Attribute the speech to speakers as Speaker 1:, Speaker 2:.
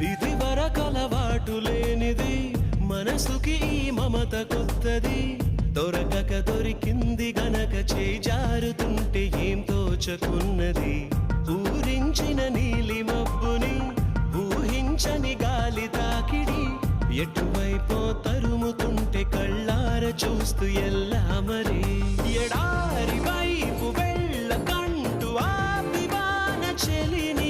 Speaker 1: ఇది వరకలవాటు లేనిది, మనసుకి ఈ మమత కొత్తది. దొరకక దొరికింది గనక చేజారుతుంటే ఏం తోచకున్నది. ఊరించిన నీలి మబ్బుని ఊహించని గాలి తాకిడి, ఎటువైపో తరుముతుంటే కళ్ళార చూస్తూ ఎల్లా మరి. ఎడారి వైపు వెళ్ళకంటూ ఆపివాన చెలిని